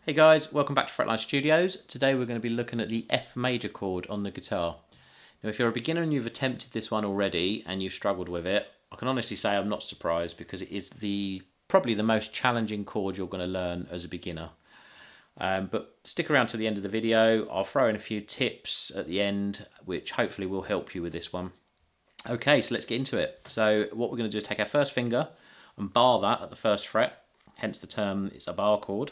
Hey guys, welcome back to Fretline Studios. Today we're going to be looking at the F major chord on the guitar. Now if you're a beginner and you've attempted this one already and you've struggled with it, I can honestly say I'm not surprised because it is probably the most challenging chord you're going to learn as a beginner. But stick around to the end of the video. I'll throw in a few tips at the end which hopefully will help you with this one. Okay, so let's get into it. So what we're going to do is take our first finger and bar that at the first fret, hence the term it's a bar chord.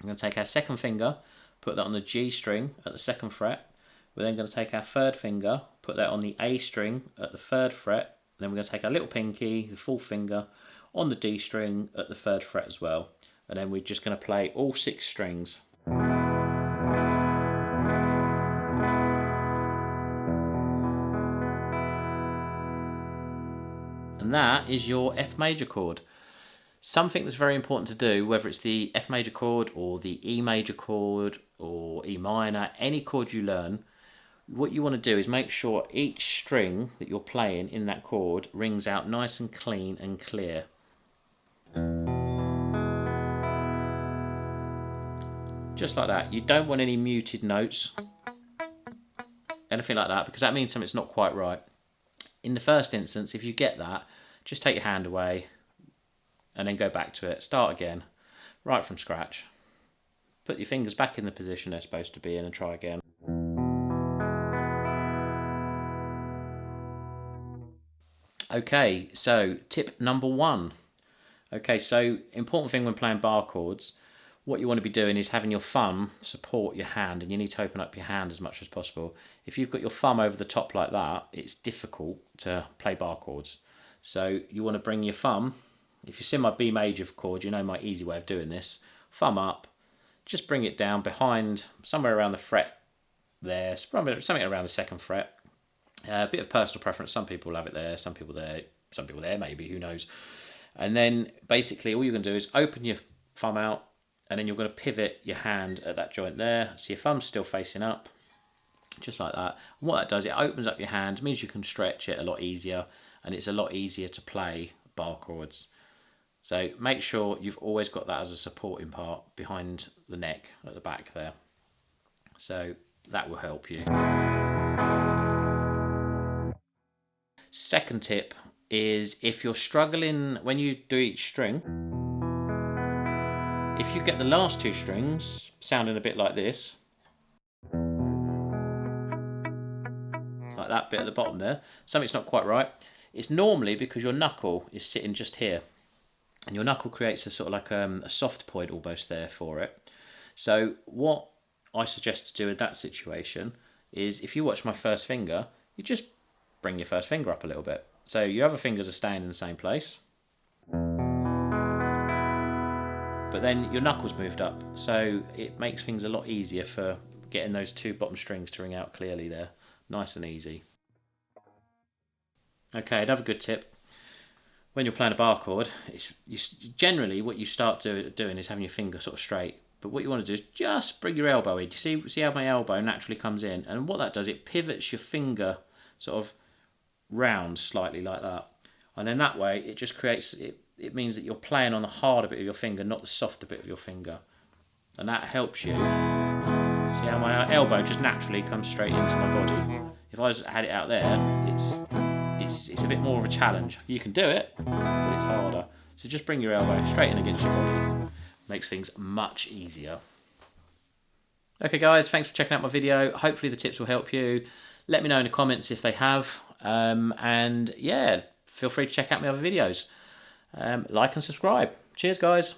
I'm going to take our second finger, put that on the G string at the second fret. We're then going to take our third finger, put that on the A string at the third fret. And then we're going to take our little pinky, the full finger, on the D string at the third fret as well. And then we're just going to play all 6 strings. And that is your F major chord. Something that's very important to do, whether it's the F major chord or the E major chord or E minor, any chord you learn, what you want to do is make sure each string that you're playing in that chord rings out nice and clean and clear. Just like that. You don't want any muted notes, anything like that, because that means something's not quite right. In the first instance, if you get that, just take your hand away and then go back to it, start again, right from scratch. Put your fingers back in the position they're supposed to be in and try again. Okay, so tip number 1. Okay, so important thing when playing bar chords, what you want to be doing is having your thumb support your hand, and you need to open up your hand as much as possible. If you've got your thumb over the top like that, it's difficult to play bar chords. So you want to bring your thumb. If you've seen my B major chord, you know my easy way of doing this. Thumb up, just bring it down behind, somewhere around the fret there, something around the second fret. A bit of personal preference, some people have it there, some people there maybe, who knows. And then basically all you're going to do is open your thumb out, and then you're going to pivot your hand at that joint there. So your thumb's still facing up, just like that. And what that does, it opens up your hand, means you can stretch it a lot easier, and it's a lot easier to play bar chords. So make sure you've always got that as a supporting part behind the neck at the back there. So that will help you. Second tip is if you're struggling when you do each string, if you get the last 2 strings sounding a bit like this, like that bit at the bottom there, something's not quite right, it's normally because your knuckle is sitting just here. And your knuckle creates a sort of like a soft point almost there for it. So what I suggest to do in that situation is, if you watch my first finger, you just bring your first finger up a little bit. So your other fingers are staying in the same place, but then your knuckles moved up. So it makes things a lot easier for getting those 2 bottom strings to ring out clearly there. Nice and easy. Okay, another good tip. When you're playing a bar chord, generally what you start doing is having your finger sort of straight. But what you want to do is just bring your elbow in. You see how my elbow naturally comes in? And what that does, it pivots your finger sort of round slightly like that. And then that way, it just creates, it means that you're playing on the harder bit of your finger, not the softer bit of your finger. And that helps you. See how my elbow just naturally comes straight into my body? If I had it out there, it's a bit more of a challenge. You can do it, but it's harder. So just bring your elbow straight in against your body. Makes things much easier. Okay guys, thanks for checking out my video. Hopefully the tips will help you. Let me know in the comments if they have. And yeah, feel free to check out my other videos. Like and subscribe. Cheers guys.